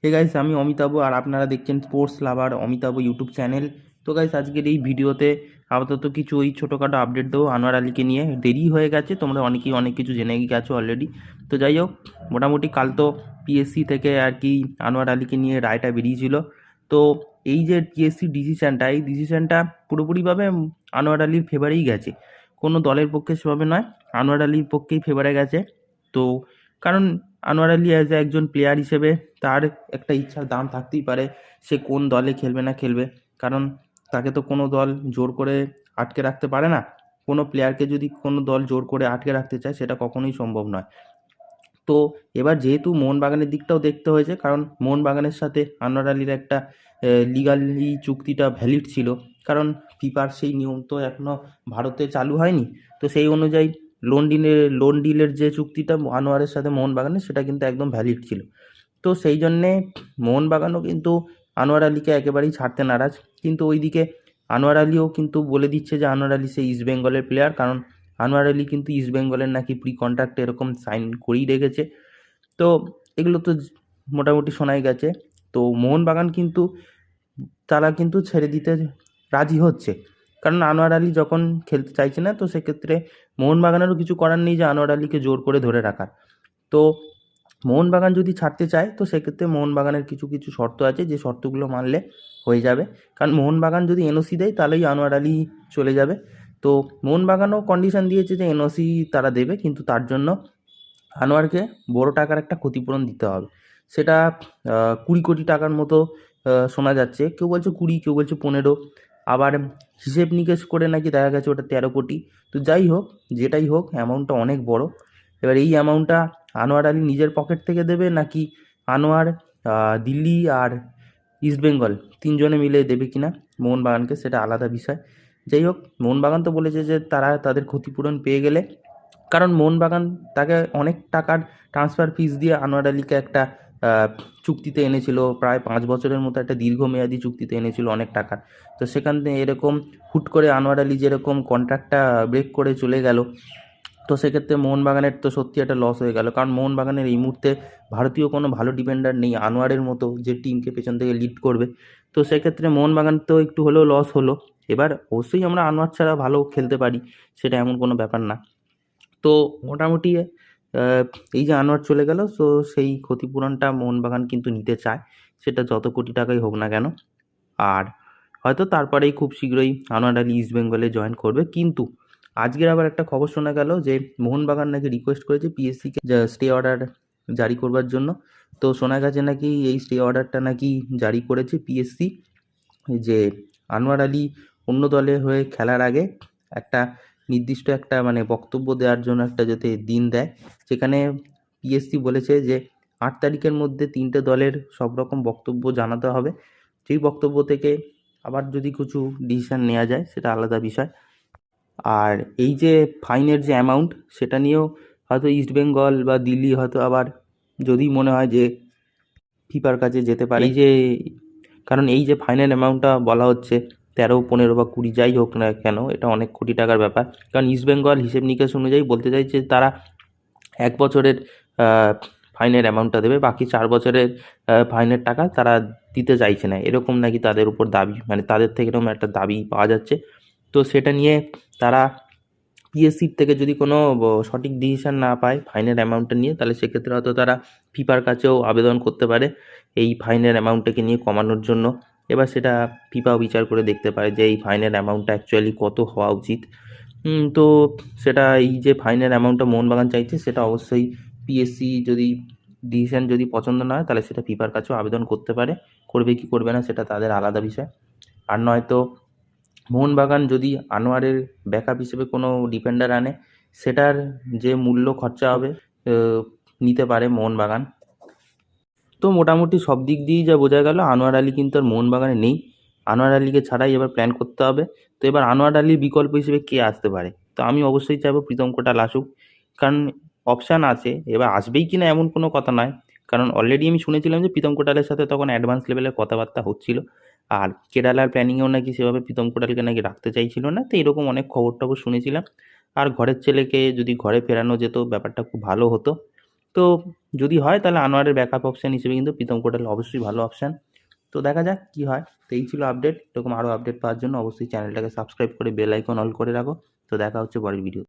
Hey guys, আমি অমিতাভ আর আপনারা দেখছেন স্পোর্টস লাভার অমিতাভ ইউটিউব চ্যানেল। তো গাইস, আজকের এই ভিডিওতে আপাতত কিছু ওই ছোটোখাটো আপডেট দেবো আনোয়ার আলীকে নিয়ে। দেরি হয়ে গেছে, তোমরা অনেকেই অনেক কিছু জেনে গেছো অলরেডি। তো যাই হোক, মোটামুটি কাল তো পিএসসি থেকে আর কি আনোয়ার আলীকে নিয়ে রায়টা বেরিয়েছিল। তো এই যে পিএসসি ডিসিশানটা, এই ডিসিশানটা পুরোপুরিভাবে আনোয়ার আলীর ফেভারেই গেছে, কোনো দলের পক্ষে সেভাবে নয়, আনোয়ার আলীর পক্ষেই ফেভারে গেছে। তো কারণ আনোয়ার আলী অ্যাজ এ একজন প্লেয়ার হিসেবে তার একটা ইচ্ছার দাম থাকতেই পারে, সে কোন দলে খেলবে না খেলবে। কারণ তাকে তো কোনো দল জোর করে আটকে রাখতে পারে না। কোনো প্লেয়ারকে যদি কোনো দল জোর করে আটকে রাখতে চায়, সেটা কখনোই সম্ভব নয়। তো এবার যেহেতু মোহনবাগানের দিকটাও দেখতে হয়েছে, কারণ মোহনবাগানের সাথে আনোয়ার আলীর একটা লিগালি চুক্তিটা ভ্যালিড ছিল। কারণ ফিফার সেই নিয়ম তো এখনও ভারতে চালু হয়নি। তো সেই অনুযায়ী লোন ডিলের যে চুক্তিটা আনোয়ারের সাথে মোহনবাগানের, সেটা কিন্তু একদম ভ্যালিড ছিল। তো সেই জন্যে মোহনবাগানও কিন্তু আনোয়ার আলীকে একেবারেই ছাড়তে নারাজ। কিন্তু ওইদিকে আনোয়ার আলীও কিন্তু বলে দিচ্ছে যে আনোয়ার আলী সেই ইস্ট বেঙ্গলের প্লেয়ার, কারণ আনোয়ার আলী কিন্তু ইস্ট বেঙ্গলের নাকি প্রি কন্ট্রাক্টে এরকম সাইন করেই রেখেছে। তো এগুলো তো মোটামুটি শোনাই গেছে। তো মোহনবাগান কিন্তু তারা কিন্তু ছেড়ে দিতে রাজি হচ্ছে, কারণ আনোয়ার আলী যখন খেলতে চাইছে না, তো সেক্ষেত্রে মোহনবাগানেরও কিছু করার নেই যে আনোয়ার আলীকে জোর করে ধরে রাখার। তো মোহনবাগান যদি ছাড়তে চায়, তো সেক্ষেত্রে মোহনবাগানের কিছু কিছু শর্ত আছে, যে শর্তগুলো মানলে হয়ে যাবে। কারণ মোহনবাগান যদি এনওসি দেয়, তাহলেই আনোয়ার আলী চলে যাবে। তো মোহনবাগানও কন্ডিশন দিয়েছে যে এনওসি তারা দেবে, কিন্তু তার জন্য আনোয়ারকে বড় টাকার একটা ক্ষতিপূরণ দিতে হবে। সেটা 20 কোটি টাকার মতো শোনা যাচ্ছে। কেউ বলছে 20, কেউ বলছে 15, আবার হিসেব নিকেশ করে নাকি দেখা গেছে ওটা 13 কোটি। তো যাই হোক, যেটাই হোক, অ্যামাউন্টটা অনেক বড়। এবার এই অ্যামাউন্টটা আনোয়ার আলী নিজের পকেট থেকে দেবে, নাকি আনোয়ার, দিল্লি আর ইস্টবেঙ্গল তিনজনে মিলে দেবে কিনা মোহনবাগানকে, সেটা আলাদা বিষয়। যাই হোক, মোহনবাগান তো বলেছে যে তারা তাদের ক্ষতিপূরণ পেয়ে গেলে, কারণ মোহনবাগান তাকে অনেক টাকার ট্রান্সফার ফিস দিয়ে আনোয়ার আলীকে একটা চুক্তিতে এনেছিল, প্রায় 5 বছরের মতো একটা দীর্ঘমেয়াদী চুক্তিতে এনেছিল অনেক টাকার। তো সেখানে এরকম হুট করে আনোয়ার আলী যেরকম কন্ট্রাক্টটা ব্রেক করে চলে গেল, তো সেক্ষেত্রে মোহনবাগানের তো সত্যি একটা লস হয়ে গেল। কারণ মোহনবাগানের এই মুহূর্তে ভারতীয় কোনো ভালো ডিফেন্ডার নেই আনোয়ারের মতো, যে টিমকে পেছন থেকে লিড করবে। তো সেক্ষেত্রে মোহনবাগান তো একটু হলেও লস হলো। এবার অবশ্যই আমরা আনোয়ার ছাড়া ভালো খেলতে পারি, সেটা এমন কোনো ব্যাপার না। তো মোটামুটি এই যে আনোয়ার চলে গেল, তো সেই ক্ষতিপূরণটা মোহনবাগান কিন্তু নিতে চায়, সেটা যত কোটি টাকাই হোক না কেন। আর হয়তো তারপরেই খুব শীঘ্রই আনোয়ার আলী ইস্ট বেঙ্গলে জয়েন করবে। কিন্তু আজকের আবার একটা খবর শোনা গেল যে মোহনবাগান নাকি রিকোয়েস্ট করেছে পিএসসিকে স্টে অর্ডার জারি করবার জন্য। তো শোনা গেছে নাকি এই স্টে অর্ডারটা নাকি জারি করেছে পিএসসি, যে আনোয়ার আলী অন্য দলে হয়ে খেলার আগে একটা নির্দিষ্ট একটা মানে বক্তব্য দেওয়ার জন্য একটা যাতে দিন দেয়, যেখানে পিএসসি বলেছে যে 8 তারিখের মধ্যে 3টে দলের সব রকম বক্তব্য জানাতে হবে। সেই বক্তব্য থেকে আবার যদি কিছু ডিসিশান নেওয়া যায়, সেটা আলাদা বিষয়। আর এই যে ফাইনের যে অ্যামাউন্ট, সেটা নিয়েও হয়তো ইস্টবেঙ্গল বা দিল্লি হয়তো আবার যদি মনে হয় যে ফিফার কাছে যেতে পারে। এই যে কারণ এই যে ফাইনাল অ্যামাউন্টটা বলা হচ্ছে 13, 15 বা 20, যাই হোক না কেন, এটা অনেক কোটি টাকার ব্যাপার। কারণ ইস্টবেঙ্গল হিসেব নিকেশ অনুযায়ী বলতে চাইছে তারা 1 বছরের ফাইনের অ্যামাউন্টটা দেবে, বাকি 4 বছরের ফাইনের টাকা তারা দিতে চাইছে না, এরকম নাকি তাদের উপর দাবি, মানে তাদের থেকে এরকম একটা দাবি পাওয়া যাচ্ছে। তো সেটা নিয়ে তারা পিএসসির থেকে যদি কোনো সঠিক ডিসিশান না পায় ফাইনের অ্যামাউন্টটা নিয়ে, তাহলে সেক্ষেত্রে হয়তো তারা ফিফার কাছেও আবেদন করতে পারে এই ফাইনের অ্যামাউন্টটাকে নিয়ে কমানোর জন্য। এবার সেটা ফিফাও বিচার করে দেখতে পারে যে এই ফাইনের অ্যামাউন্টটা অ্যাকচুয়ালি কত হওয়া উচিত। তো সেটা এই যে ফাইনের অ্যামাউন্টটা মোহনবাগান চাইছে, সেটা অবশ্যই পিএসসি যদি ডিসিশান যদি পছন্দ না হয়, তাহলে সেটা ফিফার কাছেও আবেদন করতে পারে। করবে কি করবে না, সেটা তাদের আলাদা বিষয়। আর নয়তো মোহনবাগান যদি আনোয়ারের ব্যাকআপ হিসেবে কোনো ডিফেন্ডার আনে, সেটার যে মূল্য খরচা হবে নিতে পারে মোহনবাগান। তো মোটামুটি সব দিক দিয়েই যা বোঝা গেল, আনোয়ার আলী কিন্তু আর মোহনবাগানে নেই। আনোয়ার আলীকে ছাড়াই এবার প্ল্যান করতে হবে। তো এবার আনোয়ার আলীর বিকল্প হিসেবে কে আসতে পারে? তো আমি অবশ্যই চাইবো প্রীতম কোটাল আসুক, কারণ অপশান আছে। এবার আসবেই কিনা এমন কোনো কথা নয়, কারণ অলরেডি আমি শুনেছিলাম যে প্রীতম কোটালের সাথে তখন অ্যাডভান্স লেভেলের কথাবার্তা হচ্ছিল। আর কেরালার প্ল্যানিংয়েও নাকি সেভাবে প্রীতম কোটালকে নাকি রাখতে চাইছিল না। তো এরকম অনেক খবর টবর শুনেছিলাম। আর ঘরের ছেলেকে যদি ঘরে ফেরানো যেত, ব্যাপারটা খুব ভালো হতো। তো যদি হয় তাহলে আনোয়ারের ব্যাকআপ অপশান হিসেবে কিন্তু প্রীতম কোটাল অবশ্যই ভালো অপশান। তো দেখা যাক কী হয়। তো এই ছিল আপডেট। এরকম আরও আপডেট পাওয়ার জন্য অবশ্যই চ্যানেলটাকে সাবস্ক্রাইব করে বেল আইকন অল করে রাখো। তো দেখা হচ্ছে পরের ভিডিও।